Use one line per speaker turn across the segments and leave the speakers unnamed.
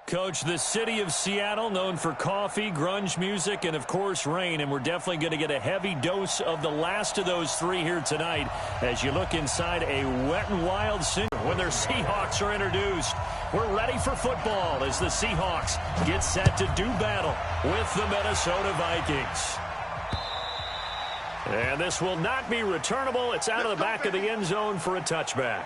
Coach, the city of Seattle, known for coffee, grunge music, and, of course, rain. And we're definitely going to get a heavy dose of the last of those three here tonight as you look inside a wet and wild city when their Seahawks are introduced. We're ready for football as the Seahawks get set to do battle with the Minnesota Vikings. And this will not be returnable. It's out of the back of the end zone for a touchback.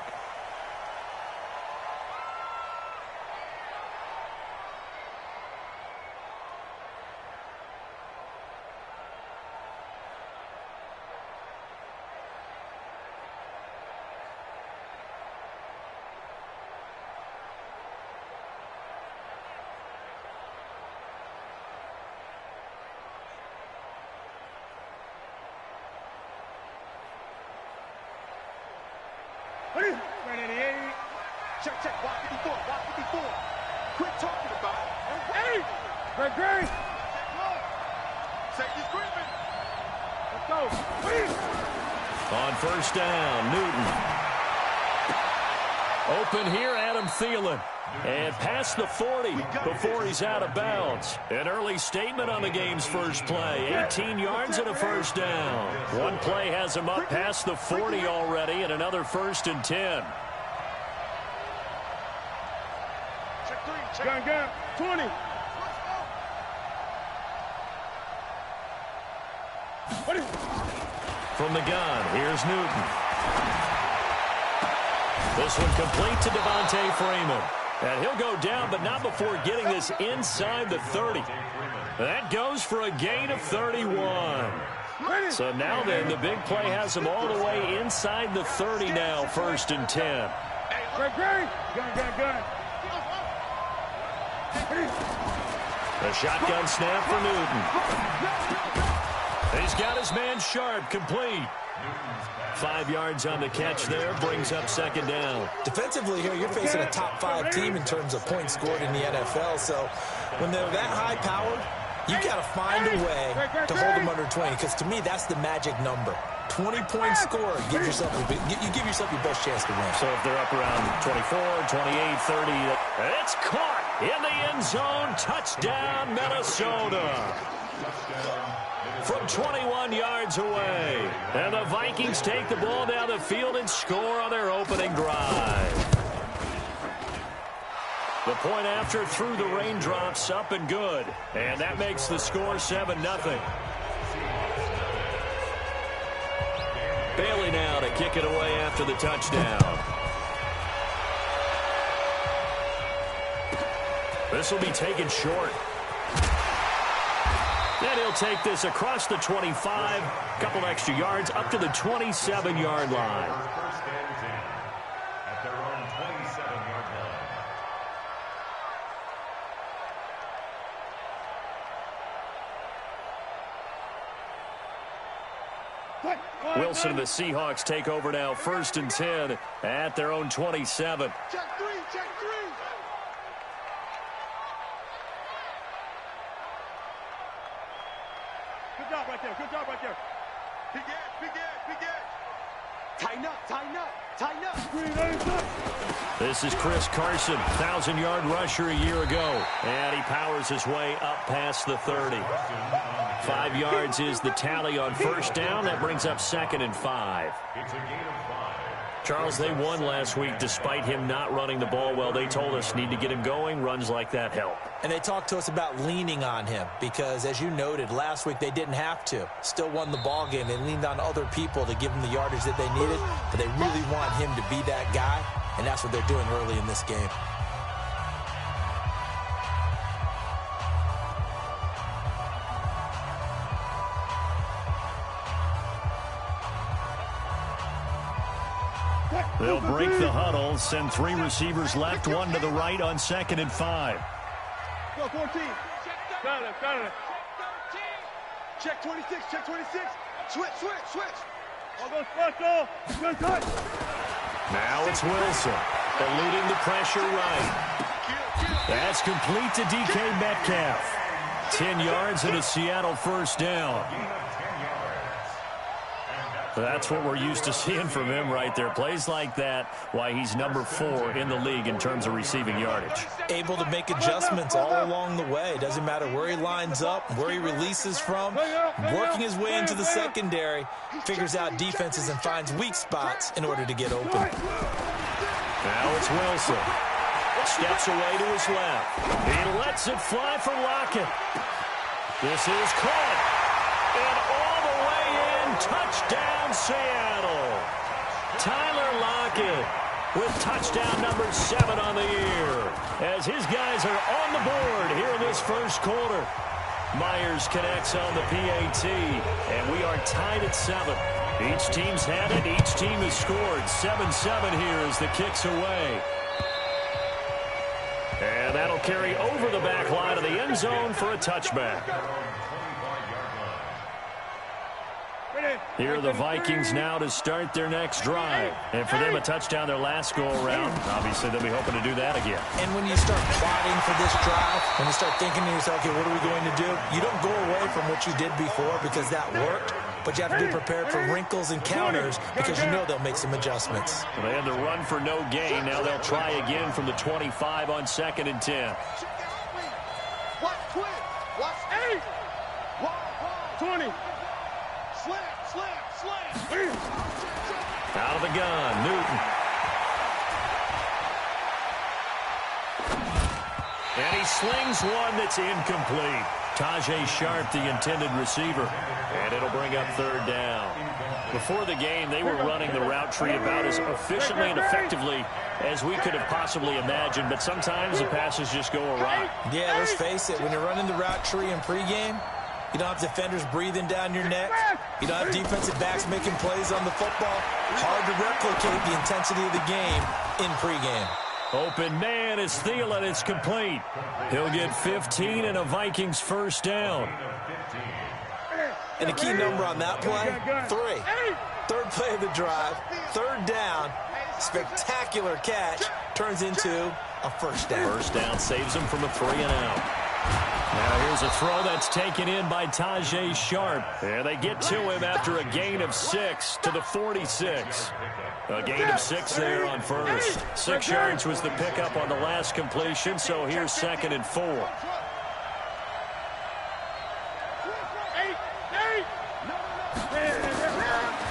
Check, walk 54. Quit talking about it. Hey! Great! Safety's creeping. Let's go.
On first down, Newton. Open here, Adam Thielen. And past the 40 before he's out of bounds. An early statement on the game's first play. 18 yards and a first down. One play has him up past the 40 already, and another 1st and 10.
Gun, 20.
From the gun, here's Newton. This one complete to Devontae Freeman. And he'll go down, but not before getting this inside the 30. That goes for a gain of 31. So now then, the big play has him all the way inside the 30 now, 1st and 10.
Gun.
A shotgun snap for Newton. He's got his man Sharp, complete. 5 yards on the catch there, brings up 2nd down.
Defensively here, you're facing a top 5 team in terms of points scored in the NFL. So when they're that high-powered, you got to find a way to hold them under 20. Because to me, that's the magic number. 20 points scored, you give yourself your best chance to win.
So if they're up around 24, 28, 30, it's caught in the end zone. Touchdown, Minnesota. From 21 yards away. And the Vikings take the ball down the field and score on their opening drive. The point after through the raindrops, up and good. And that makes the score 7-0. Bailey now to kick it away after the touchdown. This will be taken short. And he'll take this across the 25, a couple extra yards, up to the 27-yard line.
At their own 27-yard line.
Wilson and the Seahawks take over now, 1st and 10 at their own 27.
Check three. Good job right there. Big ass. Tighten up.
This is Chris Carson, 1,000-yard rusher a year ago. And he powers his way up past the 30. 5 yards is the tally on first down. That brings up 2nd and 5.
It's a gain of 5.
Charles, they won last week despite him not running the ball well. They told us need to get him going. Runs like that help.
And they talked to us about leaning on him because, as you noted, last week they didn't have to. Still won the ball game. They leaned on other people to give them the yardage that they needed, but they really want him to be that guy, and that's what they're doing early in this game.
They'll break the huddle, send 3 receivers left, 1 to the right on 2nd and 5.
Go 14. Got it. Check 26. Switch. I'll go special. Good touch.
Now it's Wilson, eluding the pressure right. That's complete to DK Metcalf. 10 yards and a Seattle first down. That's what we're used to seeing from him right there. Plays like that, why he's number 4 in the league in terms of receiving yardage.
Able to make adjustments all along the way. Doesn't matter where he lines up, where he releases from. Working his way into the secondary, figures out defenses and finds weak spots in order to get open.
Now it's Wilson. Steps away to his left. He lets it fly for Lockett. This is caught. And all the way in. Touchdown, Seattle. Tyler Lockett with touchdown number 7 on the year. As his guys are on the board here in this first quarter. Myers connects on the PAT. And we are tied at 7. Each team's had it. Each team has scored. 7-7 here as the kick's away. And that'll carry over the back line of the end zone for a touchback. Here are the Vikings now to start their next drive. And for them, a touchdown their last go-around. Obviously, they'll be hoping to do that again.
And when you start plotting for this drive, when you start thinking to yourself, okay, what are we going to do? You don't go away from what you did before because that worked. But you have to be prepared for wrinkles and counters because you know they'll make some adjustments.
Well, they had the run for no gain. Now they'll try again from the 25 on 2nd and 10.
Watch 8. 20. Slam.
Out of the gun, Newton. And he slings one that's incomplete. Tajay Sharp, the intended receiver. And it'll bring up 3rd down. Before the game, they were running the route tree about as efficiently and effectively as we could have possibly imagined. But sometimes the passes just go awry.
Yeah, let's face it. When you're running the route tree in pregame, you don't have defenders breathing down your neck. You don't have defensive backs making plays on the football. Hard to replicate the intensity of the game in pregame.
Open man is Thielen. It's complete. He'll get 15 and a Vikings 1st down.
And the key number on that play, 3. 3rd play of the drive, 3rd down, spectacular catch, turns into a 1st down.
1st down saves him from a 3-and-out. Now here's a throw that's taken in by Tajay Sharp. And they get to him after a gain of 6 to the 46. A gain of 6 there on 1st. 6 yards was the pickup on the last completion, so here's 2nd and 4.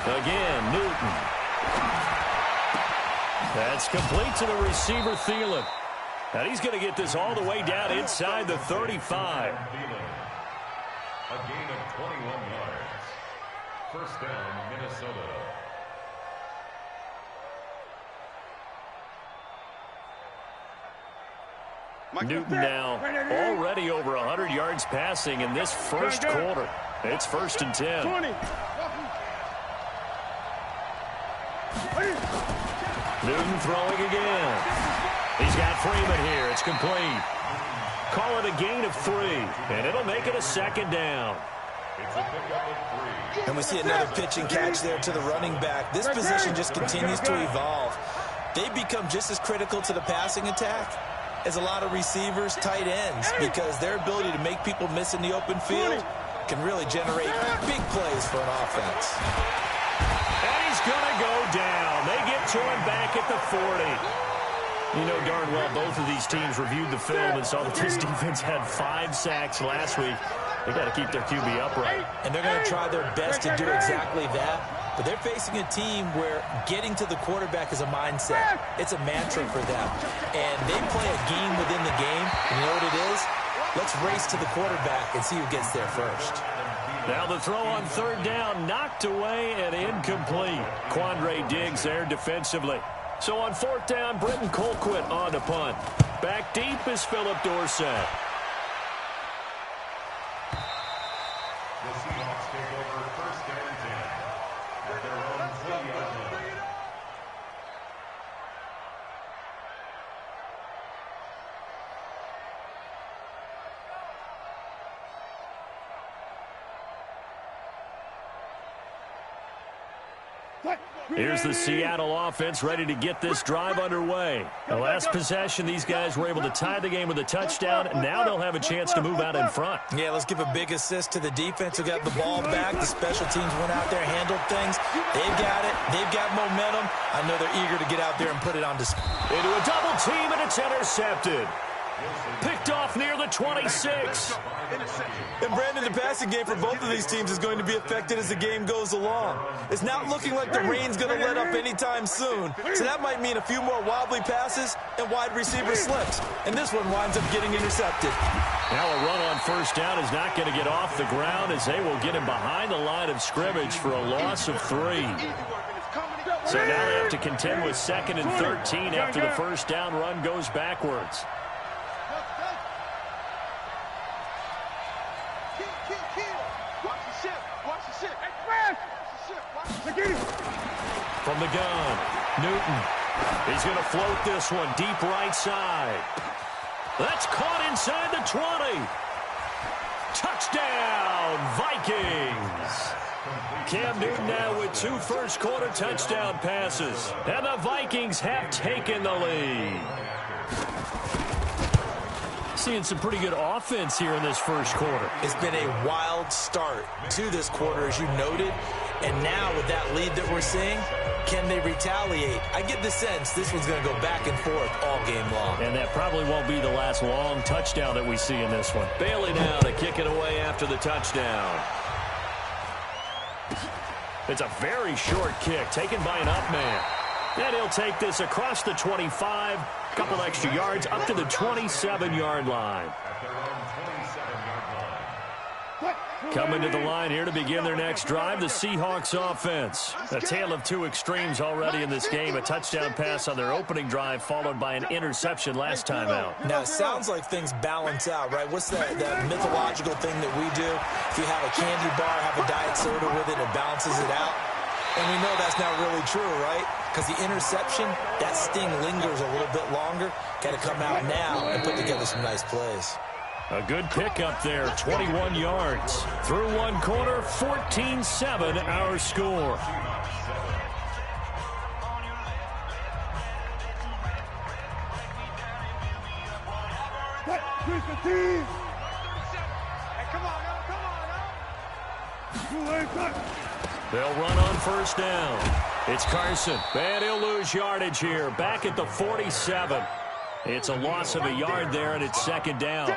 Again, Newton. That's complete to the receiver, Thielen. And he's going to get this all the way down inside the 35.
A gain of 21 yards. 1st down, Minnesota.
Newton now already over 100 yards passing in this first quarter. It's 1st and 10. Newton throwing again. He's got Freeman here. It's complete. Call it a gain of 3, and it'll make it a 2nd down.
It's a pickup of 3.
And we see another pitch and catch there to the running back. This position just continues to evolve. They become just as critical to the passing attack as a lot of receivers, tight ends, because their ability to make people miss in the open field can really generate big plays for an offense.
And he's going to go down. They get to him back at the 40. You know darn well both of these teams reviewed the film and saw that this defense had 5 sacks last week. They got to keep their QB upright.
And they're going to try their best to do exactly that. But they're facing a team where getting to the quarterback is a mindset. It's a mantra for them. And they play a game within the game. And you know what it is? Let's race to the quarterback and see who gets there first.
Now the throw on 3rd down, knocked away and incomplete. Quandre Diggs there defensively. So on 4th down, Britton Colquitt on to punt. Back deep is Philip Dorsett.
The Seahawks take over 1st and 10 at their own 20-yard line.
Here's the Seattle offense ready to get this drive underway. The last possession, these guys were able to tie the game with a touchdown. Now they'll have a chance to move out in front.
Yeah, let's give a big assist to the defense who got the ball back. The special teams went out there, handled things. They've got it. They've got momentum. I know they're eager to get out there and put it on display.
Into a double team, and it's intercepted. Picked off near the 26.
And Brandon, the passing game for both of these teams is going to be affected as the game goes along. It's not looking like the rain's going to let up anytime soon. So that might mean a few more wobbly passes and wide receiver slips. And this one winds up getting intercepted.
Now a run on first down is not going to get off the ground as they will get him behind the line of scrimmage for a loss of 3. So now they have to contend with 2nd and 13 after the first down run goes backwards. From the gun, Newton. He's going to float this one deep right side. That's caught inside the 20. Touchdown, Vikings. Cam Newton now with 2 first-quarter touchdown passes. And the Vikings have taken the lead. Seeing some pretty good offense here in this first quarter.
It's been a wild start to this quarter, as you noted. And now with that lead that we're seeing, can they retaliate? I get the sense this one's going to go back and forth all game long.
And that probably won't be the last long touchdown that we see in this one. Bailey now to kick it away after the touchdown. It's a very short kick taken by an up man. And he'll take this across the 25, couple extra yards up to the 27-yard line. Coming to the line here to begin their next drive, the Seahawks offense. A tale of 2 extremes already in this game. A touchdown pass on their opening drive followed by an interception last time out.
Now, it sounds like things balance out, right? What's that mythological thing that we do? If you have a candy bar, have a diet soda with it, it balances it out. And we know that's not really true, right? Because the interception, that sting lingers a little bit longer. Got to come out now and put together some nice plays.
A good pickup there, 21 yards. Through one quarter, 14-7 our score. They'll run on first down. It's Carson, and he'll lose yardage here. Back at the 47. It's a loss of a yard there, and it's 2nd down.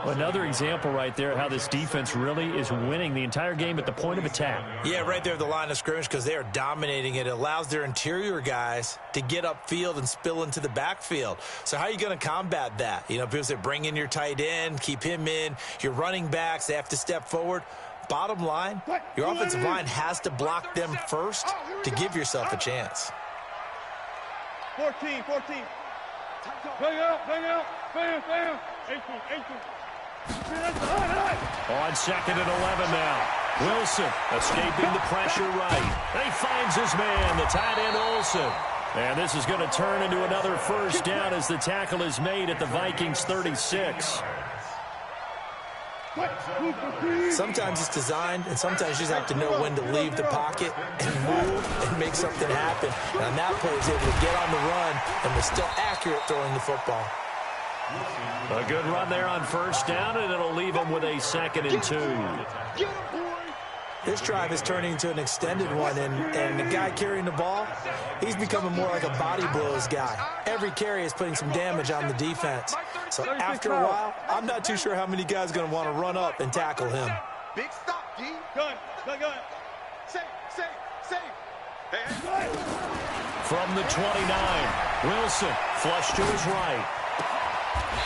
Another example right there how this defense really is winning the entire game at the point of attack.
Yeah, right there at the line of scrimmage because they are dominating it. It allows their interior guys to get upfield and spill into the backfield. So how are you going to combat that? You know, people say bring in your tight end, keep him in. Your running backs, they have to step forward. Bottom line, your offensive line has to block them first to give yourself a chance.
14. Bang out. Bam. 18.
On 2nd and 11 now. Wilson escaping the pressure right. And he finds his man, the tight end Olsen. And this is going to turn into another first down as the tackle is made at the Vikings 36.
Sometimes it's designed, and sometimes you just have to know when to leave the pocket and move and make something happen. And on that play, he's able to get on the run and was still accurate throwing the football.
A good run there on first down, and it'll leave him with a 2nd and 2.
This drive is turning into an extended one, and the guy carrying the ball, he's becoming more like a body blows guy. Every carry is putting some damage on the defense. So after a while, I'm not too sure how many guys are going to want to run up and tackle him.
Big stop, D. Gun. Safe.
From the 29, Wilson flush to his right.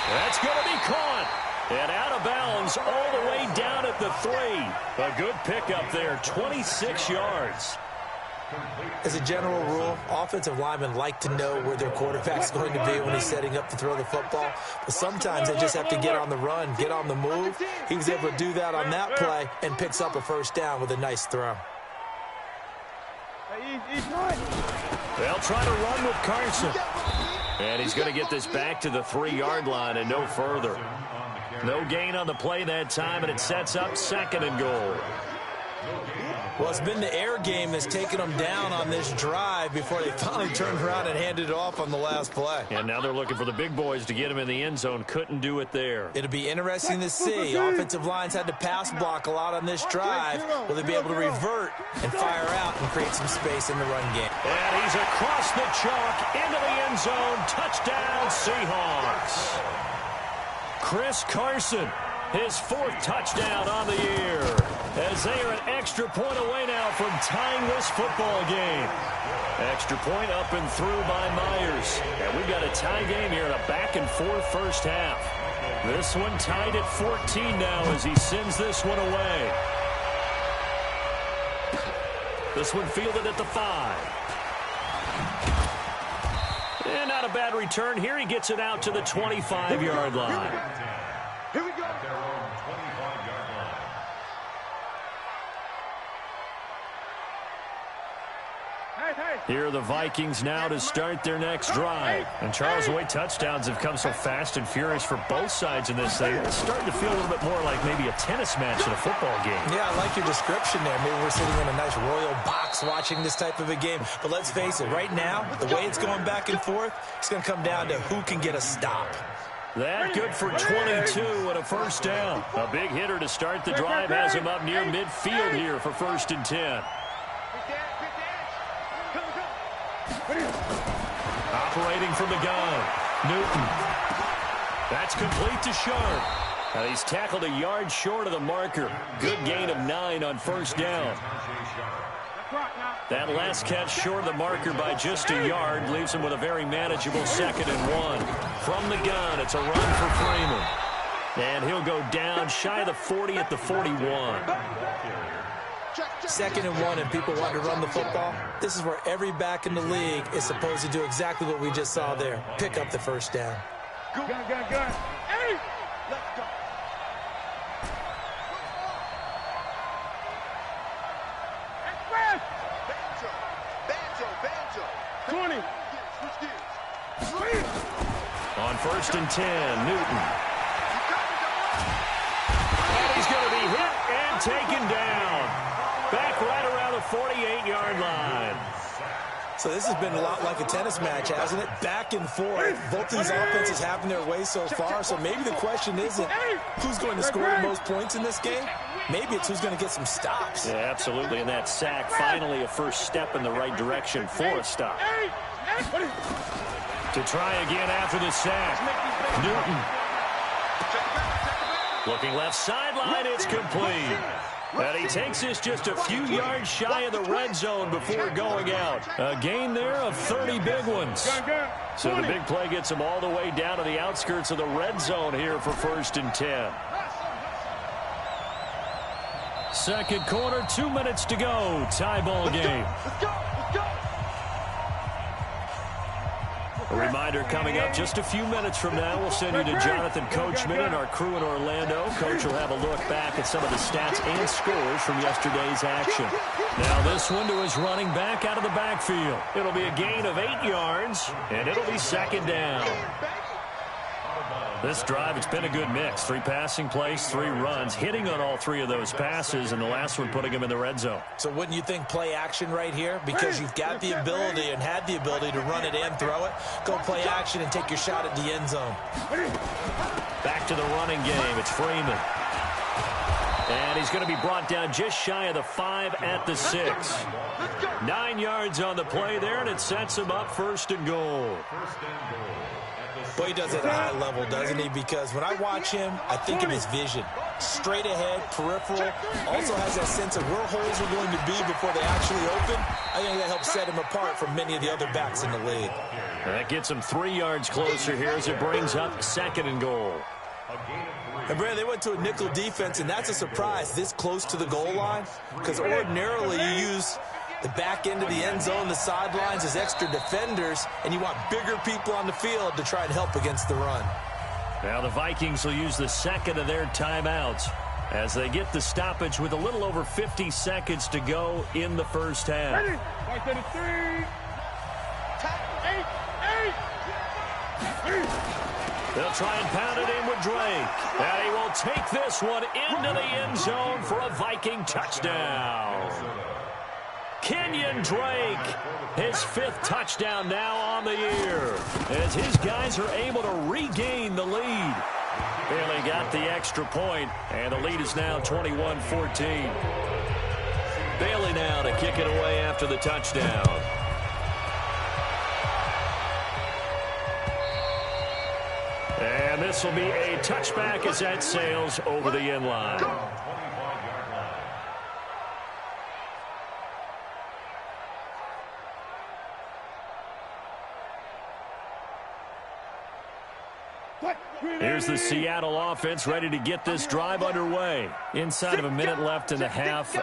That's going to be caught. And out of bounds all the way down at the 3. A good pickup there, 26 yards.
As a general rule, offensive linemen like to know where their quarterback's going to be when he's setting up to throw the football. But sometimes they just have to get on the run, get on the move. He was able to do that on that play and picks up a first down with a nice throw.
They'll try to run with Carson. And he's going to get this back to the 3-yard line and no further. No gain on the play that time, and it sets up 2nd and goal.
Well, it's been the air game that's taken them down on this drive before they finally turned around and handed it off on the last play.
And now they're looking for the big boys to get him in the end zone. Couldn't do it there.
It'll be interesting to see. Offensive lines had to pass block a lot on this drive. Will they be able to revert and fire out and create some space in the run game?
And he's across the chalk into the end zone. Touchdown, Seahawks. Chris Carson, his 4th touchdown on the year, as they are an extra point away now from tying this football game. Extra point up and through by Myers. And we've got a tie game here in a back-and-forth first half. This one tied at 14 now as he sends this one away. This one fielded at the 5. And not a bad return here. He gets it out to the 25-yard line.
Here we go.
Their own 25-yard line.
Here are the Vikings now to start their next drive. And Charles, the way touchdowns have come so fast and furious for both sides in this thing, it's starting to feel a little bit more like maybe a tennis match in a football game.
Yeah, I like your description there. Maybe we're sitting in a nice royal box watching this type of a game. But let's face it, right now, the way it's going back and forth, it's going to come down to who can get a stop.
That good for 22 and a first down. A big hitter to start the drive has him up near midfield here for 1st and 10. Operating from the gun, Newton. That's complete to Sharp. He's tackled a yard short of the marker. Good gain of 9 on 1st down. That last catch short of the marker by just a yard leaves him with a very manageable 2nd and 1. From the gun, it's a run for Freeman. And he'll go down shy of the 40 at the 41.
2nd and 1 and people want to run the football. This is where every back in the league is supposed to do exactly what we just saw there. Pick up the 1st down.
Gun. Hey! Let's go. Express! Banjo. 20.
On 1st and 10, Newton. And he's going to be hit and taken down. Back right around the 48-yard line.
So this has been a lot like a tennis match, hasn't it? Back and forth. Both these offenses having their way so far. So maybe the question isn't who's going to score the most points in this game. Maybe it's who's going to get some stops.
Yeah, absolutely. And that sack, finally a first step in the right direction for a stop. To try again after the sack. Newton. Looking left sideline, it's complete. And he takes this just a few yards shy of the red zone before going out. A gain there of 30 big ones. So the big play gets him all the way down to the outskirts of the red zone here for 1st and 10. Second quarter, 2 minutes to go. Tie ball game.
Let's go.
A reminder coming up just a few minutes from now. We'll send you to Jonathan Coachman and our crew in Orlando. Coach will have a look back at some of the stats and scores from yesterday's action. Now this one to his running back out of the backfield. It'll be a gain of 8 yards, and it'll be 2nd down. This drive, it's been a good mix. 3 passing plays, 3 runs, hitting on all 3 of those passes, and the last one putting him in the red zone.
So wouldn't you think play action right here? Because you've got the ability and had the ability to run it and throw it. Go play action and take your shot at the end zone.
Back to the running game. It's Freeman. And he's going to be brought down just shy of the 5 at the 6. 9 yards on the play there, and it sets him up 1st and goal.
Boy, he does it at a high level, doesn't he? Because when I watch him, I think of his vision. Straight ahead, peripheral. Also has that sense of where holes are going to be before they actually open. I think that helps set him apart from many of the other backs in the league.
And that gets him 3 yards closer here as it brings up 2nd and goal.
And, Brad, they went to a nickel defense, and that's a surprise this close to the goal line. Because ordinarily you use the back end of the end zone, the sidelines as extra defenders, and you want bigger people on the field to try and help against the run.
Now the Vikings will use the 2nd of their timeouts as they get the stoppage with a little over 50 seconds to go in the first half.
Ready? 5-3.
They'll try and pound it in with Drake. And he will take this one into the end zone for a Viking touchdown. Kenyon Drake, his 5th touchdown now on the year, as his guys are able to regain the lead. Bailey got the extra point, and the lead is now 21-14. Bailey now to kick it away after the touchdown. And this will be a touchback as that sails over the end line. Here's the Seattle offense ready to get this drive underway. Inside of a minute left in the half.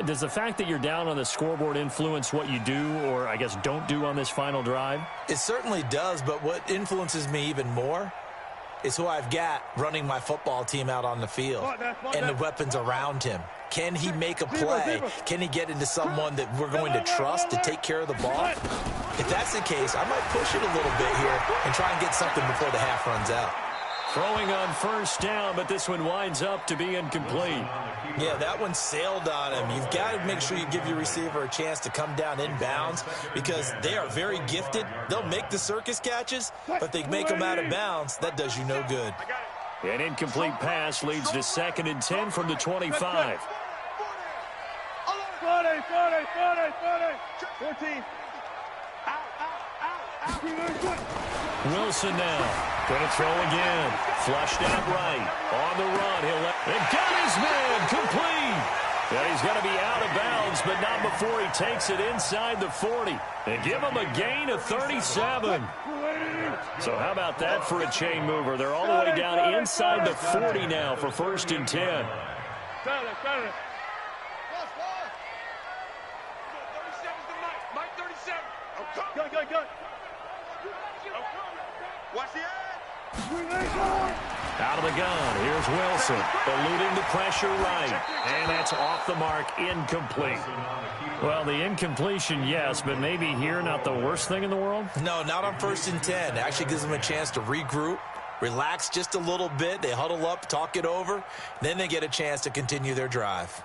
Does the fact that you're down on the scoreboard influence what you do, or I guess don't do on this final drive?
It certainly does, but what influences me even more is who I've got running my football team out on the field and the weapons around him. Can he make a play? Can he get into someone that we're going to trust to take care of the ball? If that's the case, I might push it a little bit here and try and get something before the half runs out.
Throwing on first down, but this one winds up to be incomplete.
Yeah, that one sailed on him. You've got to make sure you give your receiver a chance to come down inbounds because they are very gifted. They'll make the circus catches, but they make them out of bounds. That does you no good.
An incomplete pass leads to 2nd and 10 from the 25.
40. 14.
Wilson now. Going to throw again. Flushed out right. On the run. And got his man. Complete. And he's going to be out of bounds, but not before he takes it inside the 40. And give him a gain of 37. So how about that for a chain mover? They're all the way down inside the 40 now for 1st and 10.
Go. Watch the
Out of the gun. Here's Wilson. Eluding the pressure right. And that's off the mark. Incomplete. Well, the incompletion, yes, but maybe here not the worst thing in the world?
No, not on 1st and 10. It actually gives them a chance to regroup, relax just a little bit. They huddle up, talk it over. Then they get a chance to continue their drive.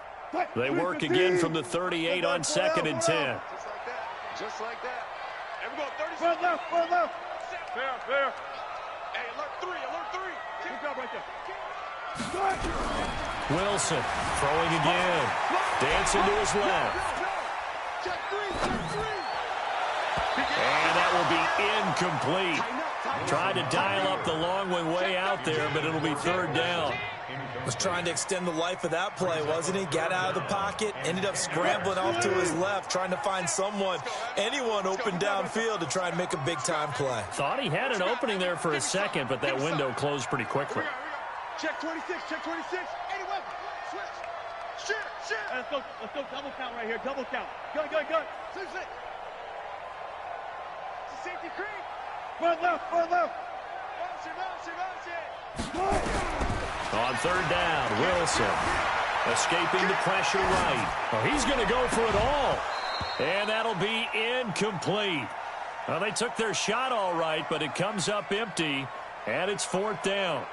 They work again from the 38 on 2nd and 10.
Just like that. And we go 30 left. Fair. Hey, alert 3. Good job right there.
Wilson throwing again. Dancing to his left.
Check 3.
And that will be incomplete. Tried to dial up the long one way out there, but it'll be 3rd down.
Was trying to extend the life of that play, wasn't he? Got out of the pocket, ended up scrambling off to his left, trying to find anyone open downfield to try and make a big-time play.
Thought he had an opening there for a second, but that window closed pretty quickly.
Check 26. 81. Switch. Shit. Let's go double count right here. Double count. Go. Switch. Safety creep. Run left. Bounce it.
On 3rd down, Wilson escaping the pressure right. Oh, he's going to go for it all. And that'll be incomplete. Well, they took their shot all right, but it comes up empty, and it's 4th down.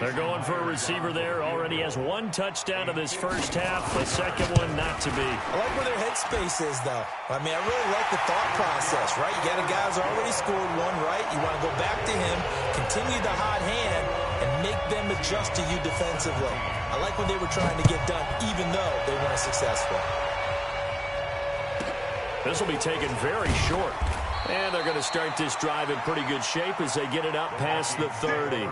They're going for a receiver there. Already has 1 touchdown in this first half. The second one not to be.
I like where their headspace is, though. I mean, I really like the thought process, right? You got a guy who's already scored 1, right? You want to go back to him, continue the hot hand, and make them adjust to you defensively. I like what they were trying to get done, even though they weren't successful.
This will be taken very short. And they're going to start this drive in pretty good shape as they get it up past the 30.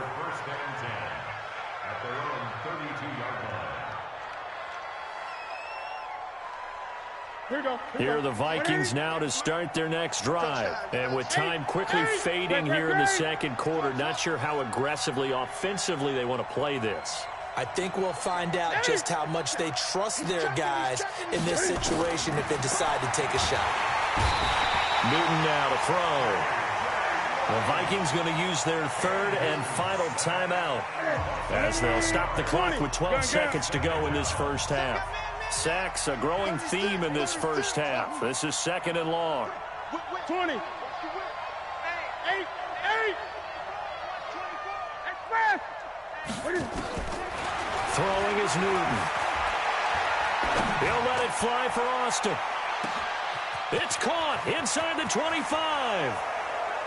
Here are the Vikings now to start their next drive. And with time quickly fading here in the second quarter, not sure how aggressively, offensively they want to play this.
I think we'll find out just how much they trust their guys in this situation if they decide to take a shot.
Newton now to throw. The Vikings going to use their 3rd and final timeout as they'll stop the clock with 12 seconds to go in this first half. Sacks, a growing theme in this first half. This is 2nd and long.
20. 8.
Throwing is Newton. He'll let it fly for Austin. It's caught inside the 25.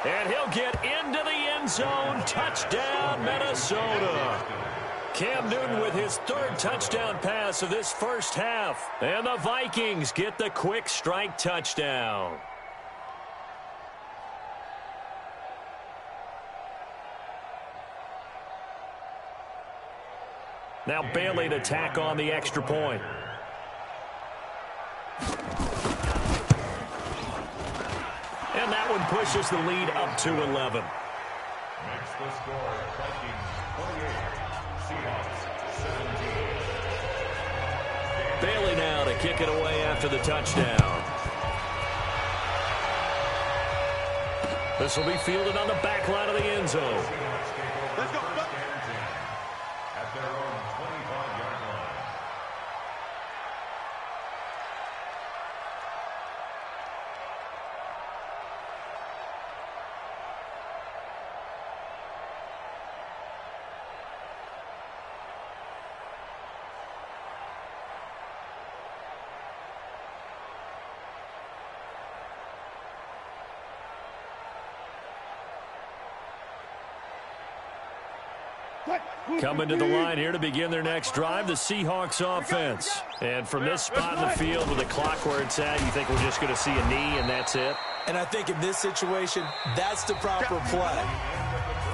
And he'll get into the end zone. Touchdown, Minnesota. Cam Newton with his third touchdown pass of this first half. And the Vikings get the quick strike touchdown. Now Bailey to tack on the extra point. And that one pushes the lead up to 11.
Next the score, Vikings 28, Seahawks 17.
Bailey now to kick it away after the touchdown. This will be fielded on the back line of the end zone.
Let's go. At their own 25-yard line.
Coming to the line here to begin their next drive, the Seahawks offense. And from this spot in the field with the clock where it's at, you think we're just going to see a knee and that's it?
And I think in this situation, that's the proper play.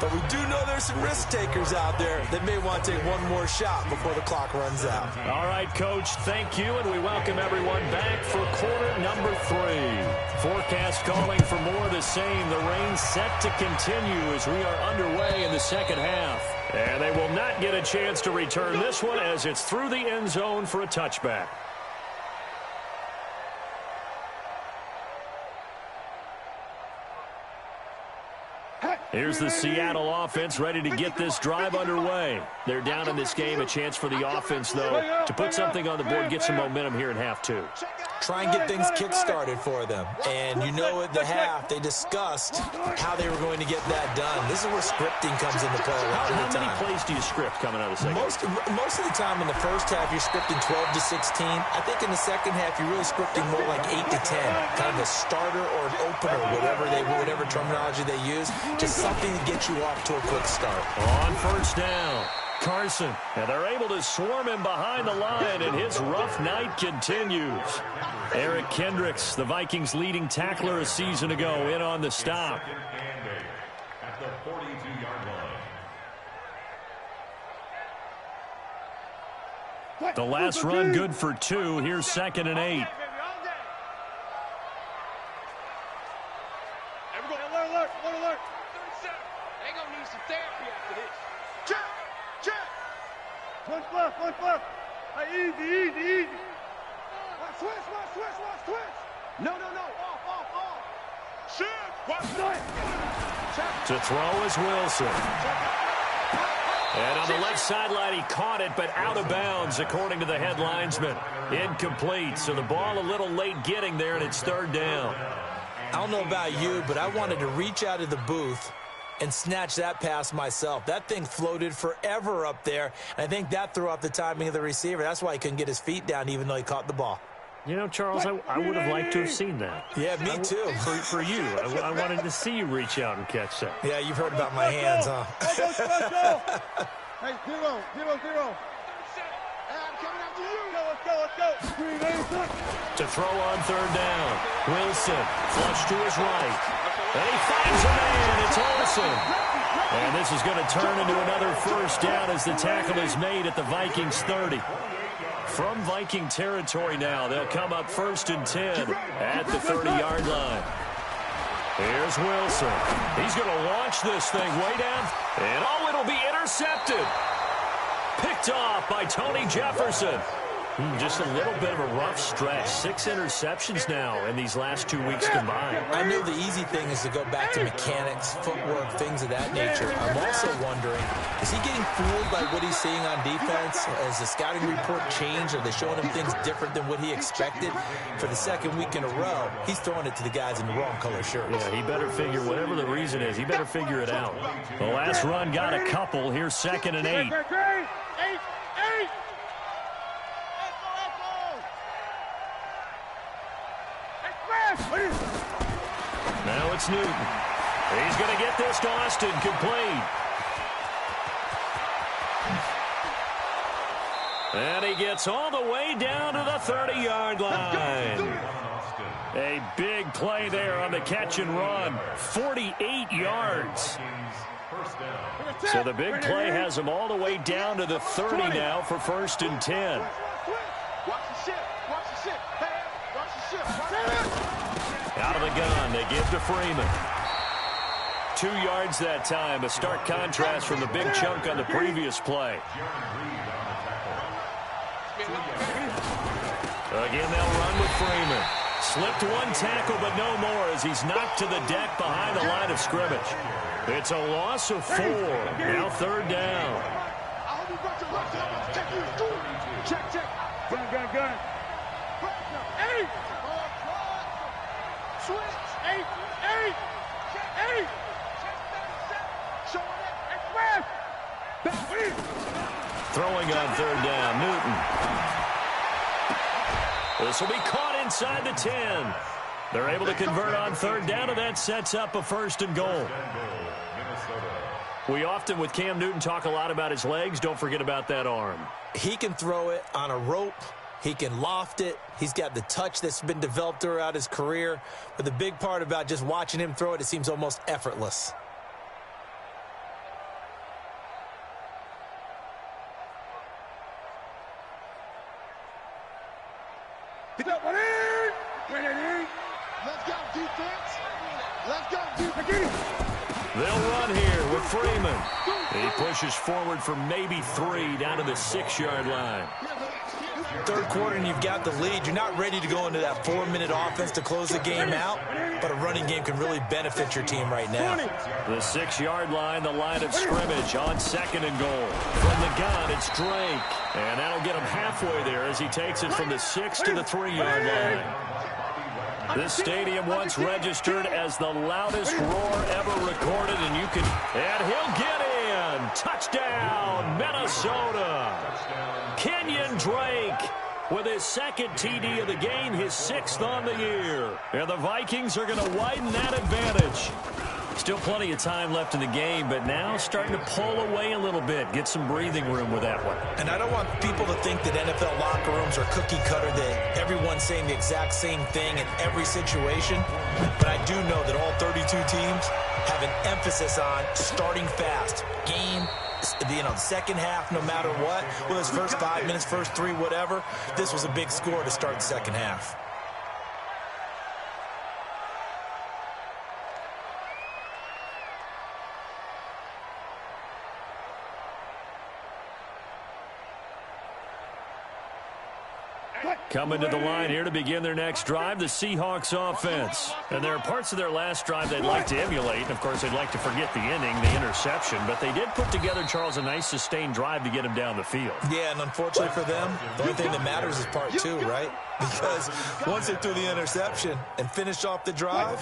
But we do know there's some risk takers out there that may want to take one more shot before the clock runs out.
All right, Coach, thank you, and we welcome everyone back for quarter number 3. Forecast calling for more of the same. The rain set to continue as we are underway in the second half. And they will not get a chance to return this one as it's through the end zone for a touchback. Here's the Seattle offense ready to get this drive underway. They're down in this game. A chance for the offense, though, to put something on the board, get some momentum here in half 2.
Try and get things kick-started for them. And you know at the half, they discussed how they were going to get that done. This is where scripting comes into play a lot of the time.
How many plays do you script coming out of the second?
Most of the time in the first half, you're scripting 12 to 16. I think in the second half, you're really scripting more like 8 to 10. Kind of a starter or an opener, whatever terminology they use. Just something to get you off to a quick start.
On first down, Carson. And they're able to swarm him behind the line, and his rough night continues. Eric Kendricks, the Vikings' leading tackler a season ago, in on the stop.
At the 42-yard line.
The last run good for 2. Here's 2nd and 8.
Alert. They gonna need some therapy after this. Check. One flip. Hey, easy. Watch switch. No. Off. Shit. Watch
To throw is Wilson. And on the left sideline, he caught it, but out of bounds, according to the head linesman. Incomplete, so the ball a little late getting there, and it's 3rd down.
I don't know about you, but I wanted to reach out of the booth and snatch that pass myself. That thing floated forever up there, and I think that threw off the timing of the receiver. That's why he couldn't get his feet down, even though he caught the ball.
You know, Charles, I would have liked to have seen that.
Yeah, me too.
For you. I wanted to see you reach out and catch that.
Yeah, you've heard about my hands, huh?
Let's go. Hey, 0. Hey, I'm coming after you. Let's go.
To throw on 3rd down. Wilson, flush to his right. And he finds a man. It's Olsen. And this is going to turn into another first down as the tackle is made at the Vikings 30. From Viking territory now, they'll come up 1st and 10 at the 30-yard line. Here's Wilson. He's going to launch this thing way down. And it'll be intercepted. Picked off by Tony Jefferson. Just a little bit of a rough stretch. 6 interceptions now in these last 2 weeks combined.
I know the easy thing is to go back to mechanics, footwork, things of that nature. I'm also wondering, is he getting fooled by what he's seeing on defense? Has the scouting report changed? Are they showing him things different than what he expected? For the second week in a row, he's throwing it to the guys in the wrong color shirts.
Yeah, he better figure, whatever the reason is, he better figure it out. The last run got a couple. Here's 2nd and 8. Now it's Newton. He's going to get this to Austin, complete. And he gets all the way down to the 30-yard line. A big play there on the catch and run. 48 yards. So the big play has him all the way down to the 30 now for 1st and 10. Out of the gun, they give to Freeman. 2 yards that time, a stark contrast from the big chunk on the previous play. Again, they'll run with Freeman. Slipped one tackle, but no more as he's knocked to the deck behind the line of scrimmage. It's a loss of 4. Now 3rd down.
Gun. 8. Switch. 8.
Throwing on 3rd down, Newton. This will be caught inside the 10. They're able to convert on 3rd down, and that sets up a 1st and goal. We often, with Cam Newton, talk a lot about his legs. Don't forget about that arm.
He can throw it on a rope. He can loft it. He's got the touch that's been developed throughout his career. But the big part about just watching him throw it, it seems almost effortless.
Let's go, defense. Let's go, defense.
They'll run here with Freeman. He pushes forward for maybe 3 down to the 6-yard line.
3rd quarter and you've got the lead. You're not ready to go into that 4-minute offense to close the game out, but a running game can really benefit your team right now.
The 6-yard line, the line of scrimmage on 2nd and goal. From the gun, it's Drake. And that'll get him halfway there as he takes it from the 6 to the 3-yard line. This stadium once registered as the loudest roar ever recorded, and he'll get in. Touchdown, Minnesota. Kenyon Drake with his 2nd TD of the game, his 6th on the year. And the Vikings are going to widen that advantage. Still plenty of time left in the game, but now starting to pull away a little bit, get some breathing room with that one.
And I don't want people to think that NFL locker rooms are cookie cutter, that everyone's saying the exact same thing in every situation. But I do know that all 32 teams have an emphasis on starting fast. Game, the second half, no matter what, whether it's first 5 minutes, first 3, whatever, this was a big score to start the second half.
Coming to the line here to begin their next drive, the Seahawks offense. And there are parts of their last drive they'd like to emulate. And, of course, they'd like to forget the inning, the interception. But they did put together, Charles, a nice sustained drive to get him down the field.
Yeah, and unfortunately for them, the only thing that matters is part 2, right? Because once they threw the interception and finished off the drive,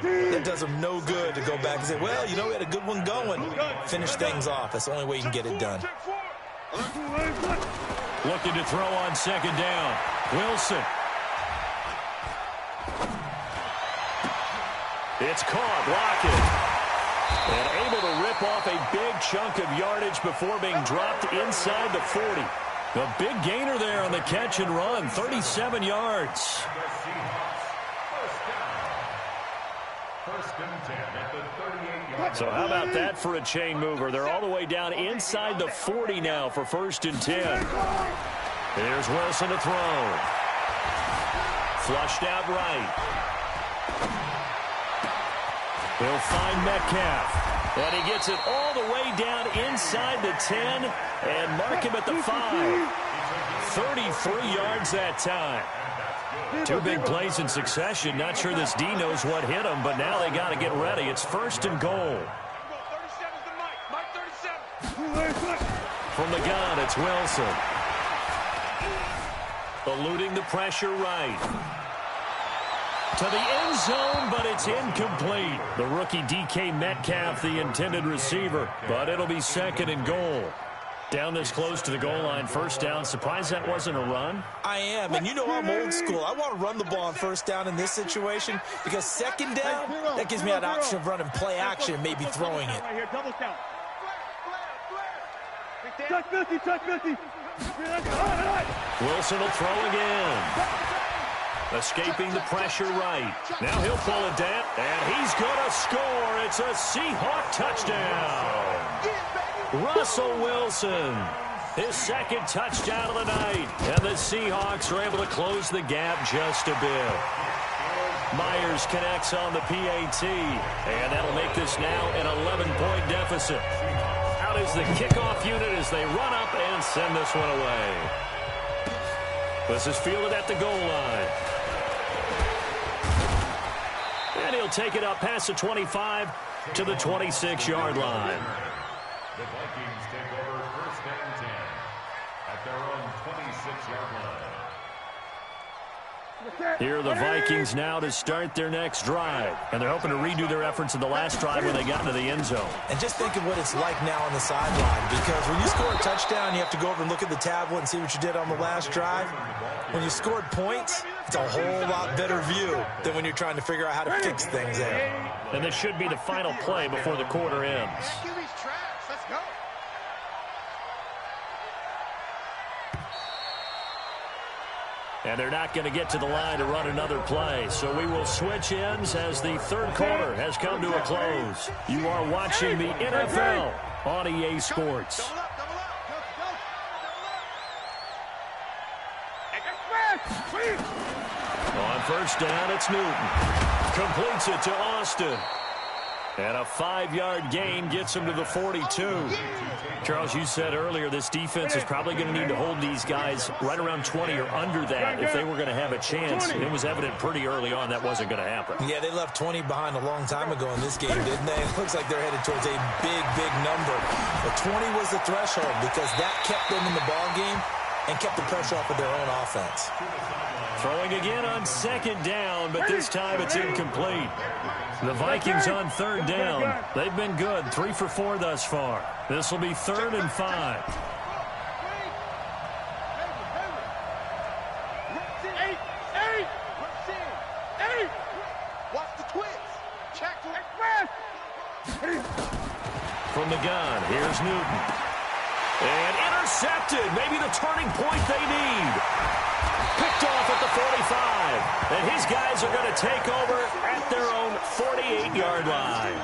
that does them no good to go back and say, well, we had a good one going. Finish things off. That's the only way you can get it done.
Looking to throw on 2nd down. Wilson. It's caught. Lockett. And able to rip off a big chunk of yardage before being dropped inside the 40. A big gainer there on the catch and run. 37 yards. So how about that for a chain mover? They're all the way down inside the 40 now for 1st and 10. Here's Wilson to throw. Flushed out right. He'll find Metcalf. And he gets it all the way down inside the 10 and mark him at the 5. 33 yards that time. Two big plays in succession. Not sure this D knows what hit him, but now they got to get ready. It's first and goal. From the gun, it's Wilson. Eluding the pressure right. To the end zone, but it's incomplete. The rookie DK Metcalf, the intended receiver, but it'll be second and goal. Down this close to the goal line, first down. Surprised that wasn't a run?
I am, and you know I'm old school. I want to run the ball on first down in this situation because second down, that gives me an option of running play action and maybe throwing it.
Wilson will throw again. Escaping the pressure right. Now he'll pull it down, and he's going to score. It's a Seahawk touchdown. Russell Wilson, his second touchdown of the night. And the Seahawks are able to close the gap just a bit. Myers connects on the PAT, and that'll make this now an 11-point deficit. Out is the kickoff unit as they run up and send this one away. This is fielded at the goal line. And he'll take it up past the 25 to the 26-yard line.
The Vikings take over first and 10 at their own 26-yard line.
Here are the Vikings now to start their next drive. And they're hoping to redo their efforts in the last drive when they got into the end zone.
And just think of what it's like now on the sideline, because when you score a touchdown, you have to go over and look at the tablet and see what you did on the last drive. When you scored points, it's a whole lot better view than when you're trying to figure out how to fix things there.
And this should be the final play before the quarter ends. And they're not going to get to the line to run another play. So we will switch ends as the third quarter has come to a close. You are watching the NFL on EA Sports. On first down, it's Newton. Completes it to Austin. And a 5-yard gain gets him to the 42. Charles, you said earlier this defense is probably going to need to hold these guys right around 20 or under that if they were going to have a chance. It was evident pretty early on that wasn't going to happen.
Yeah, they left 20 behind a long time ago in this game, didn't they? It looks like they're headed towards a big, big number. But 20 was the threshold because that kept them in the ball game and kept the pressure off of their own offense.
Throwing again on second down, but this time it's incomplete. The Vikings on third down. They've been good, 3 for 4 thus far. This will be 3rd and 5. From the gun, here's Newton. And intercepted, maybe the turning point they need. Picked off at the 45. And his guys are going to take over at their own 48-yard line.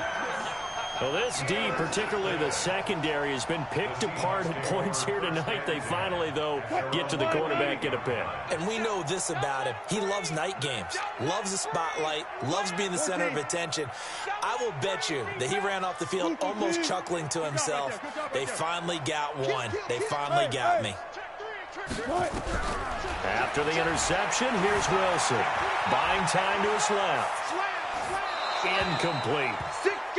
Well, this D, particularly the secondary, has been picked apart at points here tonight. They finally, though, get to the quarterback, get a pick.
And we know this about him. He loves night games, loves the spotlight, loves being the center of attention. I will bet you that he ran off the field almost chuckling to himself. They finally got one. They finally got me.
After the interception, here's Wilson. Buying time to his left. Incomplete.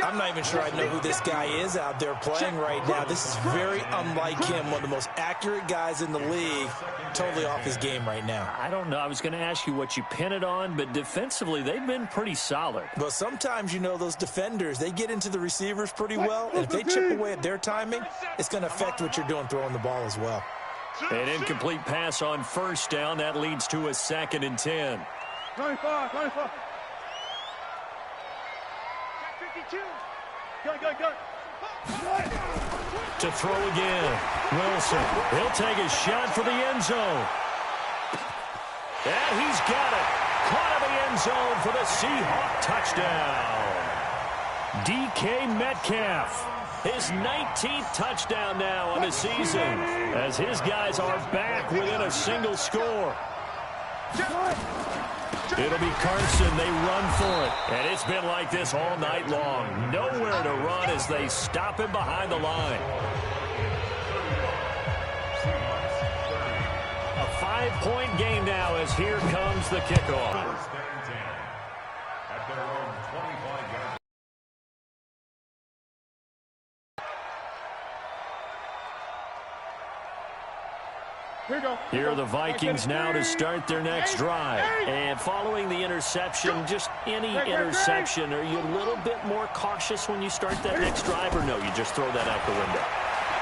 I'm not even sure I know who this guy is out there playing right now. This is very unlike him, one of the most accurate guys in the league, totally off his game right now.
I don't know. I was going to ask you what you pin it on, but defensively, they've been pretty solid.
But sometimes, you know, those defenders, they get into the receivers pretty well, and if they chip away at their timing, it's going to affect what you're doing throwing the ball as well.
An incomplete pass on first down. That leads to a 2nd and 10.
25. Go.
To throw again. Wilson. He'll take a shot for the end zone. And he's got it. Caught in the end zone for the Seahawk touchdown. DK Metcalf. His 19th touchdown now on the season as his guys are back within a single score. It'll be Carson. They run for it. And it's been like this all night long. Nowhere to run as they stop him behind the line. A 5-point game now as here comes the kickoff.
First and 10 at their own 25-yard.
Here are the Vikings now to start their next drive. And following the interception, just any interception, are you a little bit more cautious when you start that next drive, or no, you just throw that out the window?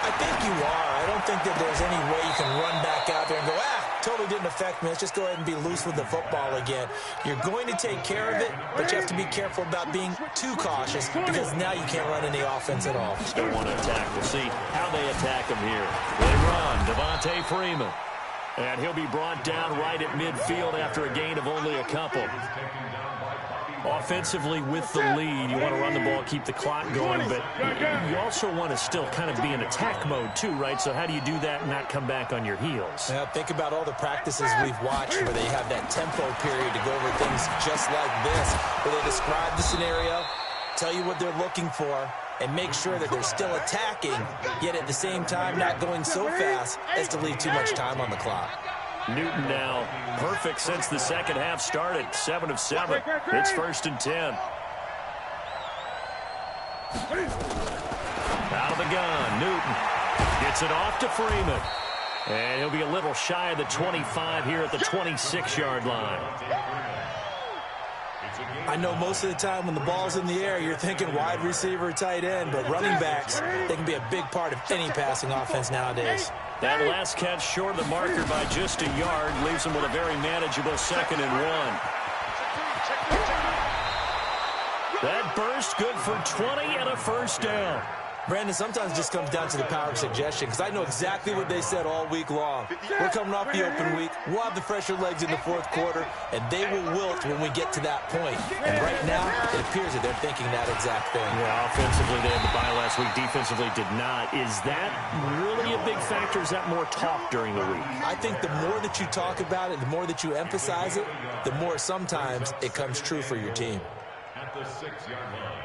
I think you are. I don't think that there's any way you can run back out there and go, totally didn't affect me. Let's just go ahead and be loose with the football again. You're going to take care of it, but you have to be careful about being too cautious because now you can't run any offense at all.
Still want to attack. We'll see how they attack him here. They run. Devontae Freeman. And he'll be brought down right at midfield after a gain of only a couple. Offensively with the lead, you want to run the ball, keep the clock going, but you also want to still kind of be in attack mode too, right? So how do you do that and not come back on your heels?
Now, think about all the practices we've watched where they have that tempo period to go over things just like this, where they describe the scenario, tell you what they're looking for, and make sure that they're still attacking, yet at the same time not going so fast as to leave too much time on the clock.
Newton now perfect since the second half started. 7 of 7. It's 1st and 10. Out of the gun. Newton gets it off to Freeman. And he'll be a little shy of the 25 here at the 26-yard line.
I know most of the time when the ball's in the air, you're thinking wide receiver, tight end, but running backs, they can be a big part of any passing offense nowadays.
That last catch short of the marker by just a yard leaves him with a very manageable 2nd and 1. That burst good for 20 and a first down.
Brandon, sometimes it just comes down to the power of suggestion because I know exactly what they said all week long. We're coming off the open week. We'll have the fresher legs in the fourth quarter, and they will wilt when we get to that point. And right now, it appears that they're thinking that exact thing.
Yeah, offensively, they had the bye last week. Defensively, did not. Is that really a big factor? Is that more talk during the week?
I think the more that you talk about it, the more that you emphasize it, the more sometimes it comes true for your team.
At the 6-yard line.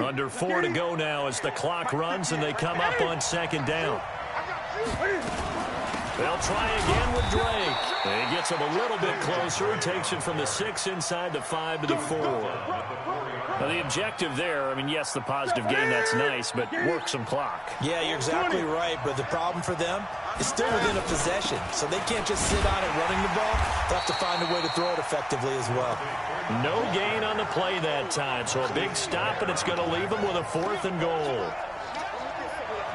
Under 4 to go now as the clock runs and they come up on 2nd down. They'll try again with Drake. And he gets him a little bit closer. He takes it from the 6 inside the 5 to the 4. Now the objective there, I mean, yes, the positive game, that's nice, but work some clock.
Yeah, you're exactly right, but the problem for them is still within a possession, so they can't just sit on it running the ball. They'll have to find a way to throw it effectively as well.
No gain on the play that time, so a big stop, and it's going to leave them with a 4th and goal.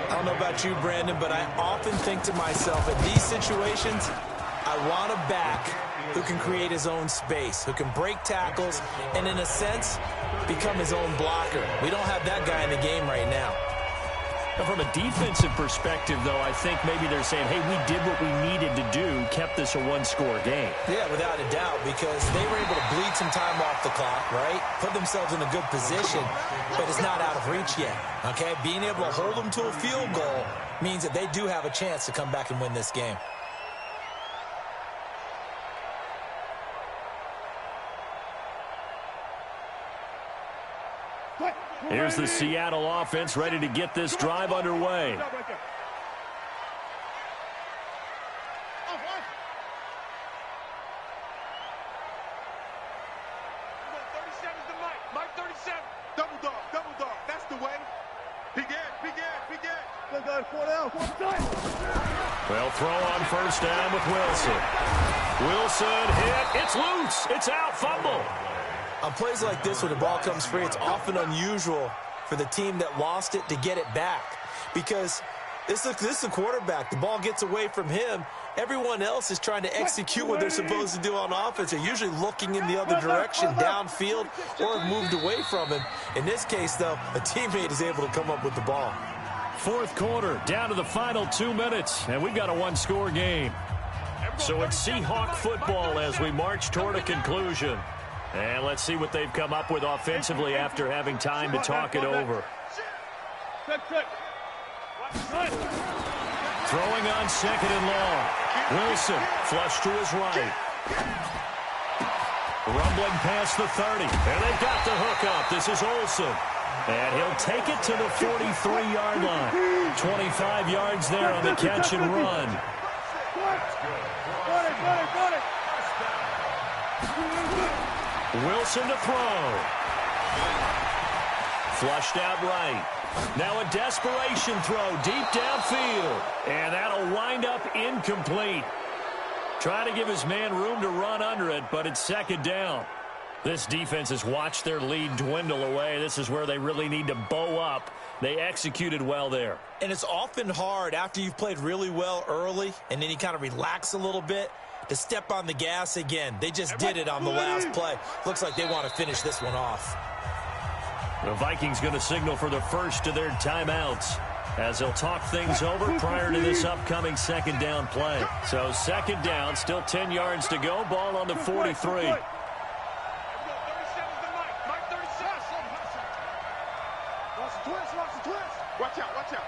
I don't know about you, Brandon, but I often think to myself, in these situations, I want a back who can create his own space, who can break tackles, and in a sense, become his own blocker. We don't have that guy in the game right now.
Now, from a defensive perspective, though, I think maybe they're saying, hey, we did what we needed to do, kept this a 1-score game.
Yeah, without a doubt, because they were able to bleed some time off the clock, right? Put themselves in a good position, but it's not out of reach yet, okay? Being able to hold them to a field goal means that they do have a chance to come back and win this game.
Here's the Seattle offense ready to get this drive underway.
Mike 37. Double dog. That's the way. Begin.
Well, throw on 1st down with Wilson. Wilson hit. It's loose. It's out. Fumble.
On plays like this, when the ball comes free, it's often unusual for the team that lost it to get it back. Because this is a quarterback. The ball gets away from him. Everyone else is trying to execute what they're supposed to do on offense. They're usually looking in the other direction, downfield, or have moved away from him. In this case, though, a teammate is able to come up with the ball.
4th quarter, down to the final 2 minutes, and we've got a 1-score game. So it's Seahawk football as we march toward a conclusion. And let's see what they've come up with offensively after having time to talk it over. Throwing on 2nd and long. Wilson, flush to his right. Rumbling past the 30, and they've got the hook up. This is Olsen, and he'll take it to the 43-yard line. 25 yards there on the catch and run. Wilson to throw. Flushed out right. Now a desperation throw deep downfield, and that'll wind up incomplete. Trying to give his man room to run under it, but it's second down. This defense has watched their lead dwindle away. This is where they really need to bow up. They executed well there.
And it's often hard after you've played really well early and then you kind of relax a little bit to step on the gas again. They just did it on the last play. Looks like they want to finish this one off.
The Vikings going to signal for the first of their timeouts as they'll talk things over prior to this upcoming second down play. So second down, still 10 yards to go. Ball on the 43.
Watch out, watch out.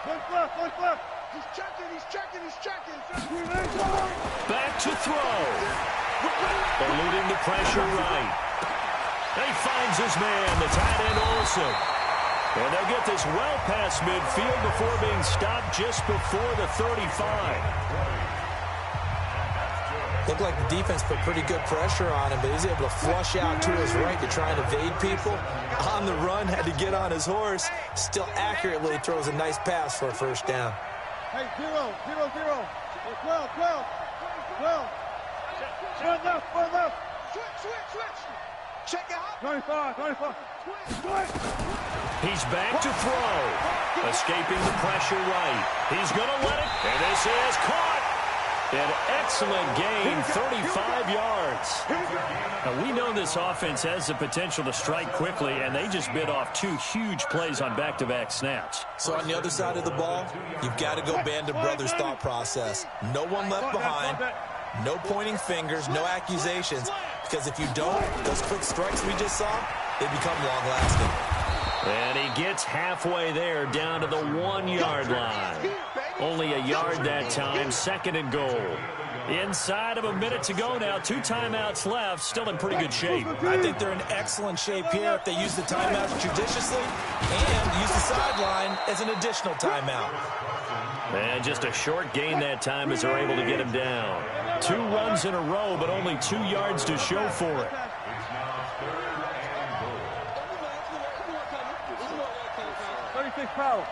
Look left. He's checking.
Back to throw. Eluding the pressure right. He finds his man, the tight end Olsen. And they'll get this well past midfield before being stopped just before the 35.
Looked like the defense put pretty good pressure on him, but he's able to flush out to his right to try and evade people. On the run, had to get on his horse. Still accurately throws a nice pass for a first down.
Hey, 0. 12. One left. Switch. Check out. 25.
He's back to throw. Escaping the pressure right. He's going to let it, and this is caught. An excellent gain, 35 yards. Now, we know this offense has the potential to strike quickly, and they just bit off 2 huge plays on back-to-back snaps.
So on the other side of the ball, you've got to go Band of Brothers thought process. No one left behind, no pointing fingers, no accusations, because if you don't, those quick strikes we just saw, they become long-lasting.
And he gets halfway there, down to the 1-yard line. Only a yard that time, second and goal. Inside of a minute to go now, 2 timeouts left, still in pretty good shape.
I think they're in excellent shape here if they use the timeouts judiciously and use the sideline as an additional timeout.
And just a short gain that time as they're able to get him down. 2 runs in a row, but only 2 yards to show for it.
Power.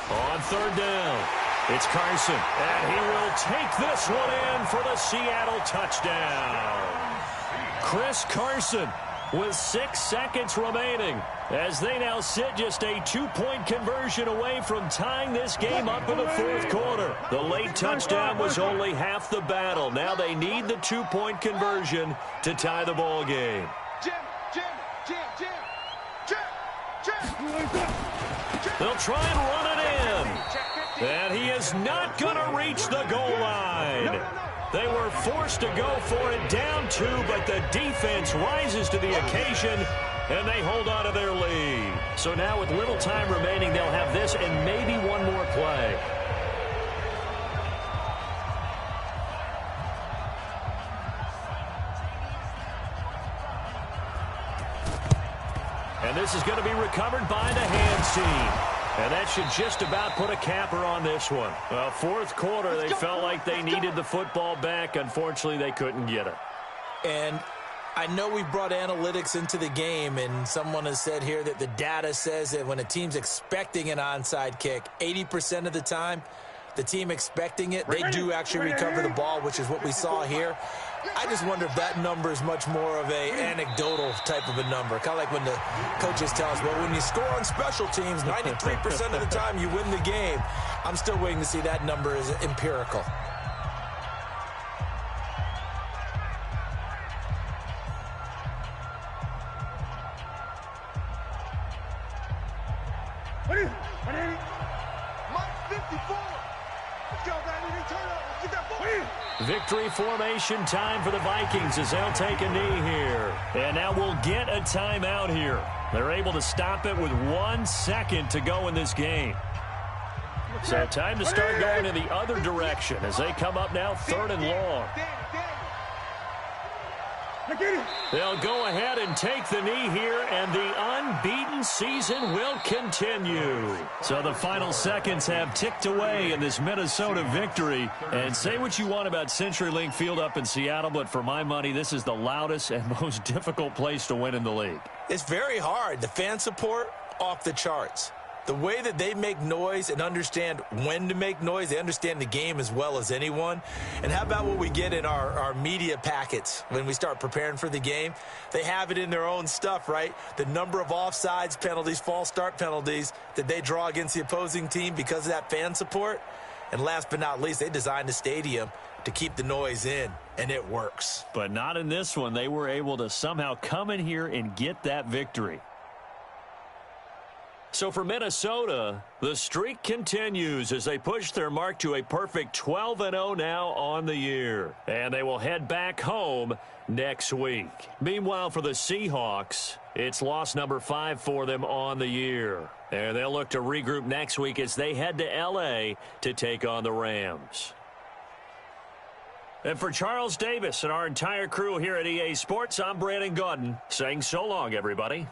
On third down, it's Carson, and he will take this one in for the Seattle touchdown. Chris Carson with 6 seconds remaining as they now sit just a 2-point conversion away from tying this game up in the fourth quarter. The late touchdown was only half the battle. Now they need the 2-point conversion to tie the ball game. They'll try and run it in. And he is not going to reach the goal line. They were forced to go for it down 2, but the defense rises to the occasion, and they hold on to their lead. So now with little time remaining, they'll have this and maybe one more play. And this is going to be recovered by the hands team. And that should just about put a capper on this one. Well, fourth quarter, they felt like they needed the football back. Unfortunately, they couldn't get it.
And I know we brought analytics into the game, and someone has said here that the data says that when a team's expecting an onside kick, 80% of the time, the team expecting it, they do actually recover the ball, which is what we saw here. I just wonder if that number is much more of a anecdotal type of a number. Kind of like when the coaches tell us, well, when you score on special teams, 93% of the time you win the game. I'm still waiting to see that number is empirical.
Mike 54. Let's go, Danny. Turn up. Let's get that ball.
Victory formation time for the Vikings as they'll take a knee here. And now we'll get a timeout here. They're able to stop it with 1 second to go in this game. So time to start going in the other direction as they come up now 3rd and long. They'll go ahead and take the knee here, and the unbeaten season will continue. So the final seconds have ticked away in this Minnesota victory. And say what you want about CenturyLink Field up in Seattle, but for my money, this is the loudest and most difficult place to win in the league.
It's very hard. The fan support, off the charts. The way that they make noise and understand when to make noise, they understand the game as well as anyone. And how about what we get in our media packets when we start preparing for the game? They have it in their own stuff, right? The number of offsides penalties, false start penalties that they draw against the opposing team because of that fan support. And last but not least, they designed the stadium to keep the noise in, and it works.
But not in this one. They were able to somehow come in here and get that victory. So for Minnesota, the streak continues as they push their mark to a perfect 12-0 now on the year. And they will head back home next week. Meanwhile, for the Seahawks, it's loss number 5 for them on the year. And they'll look to regroup next week as they head to L.A. to take on the Rams. And for Charles Davis and our entire crew here at EA Sports, I'm Brandon Gaudin saying so long, everybody.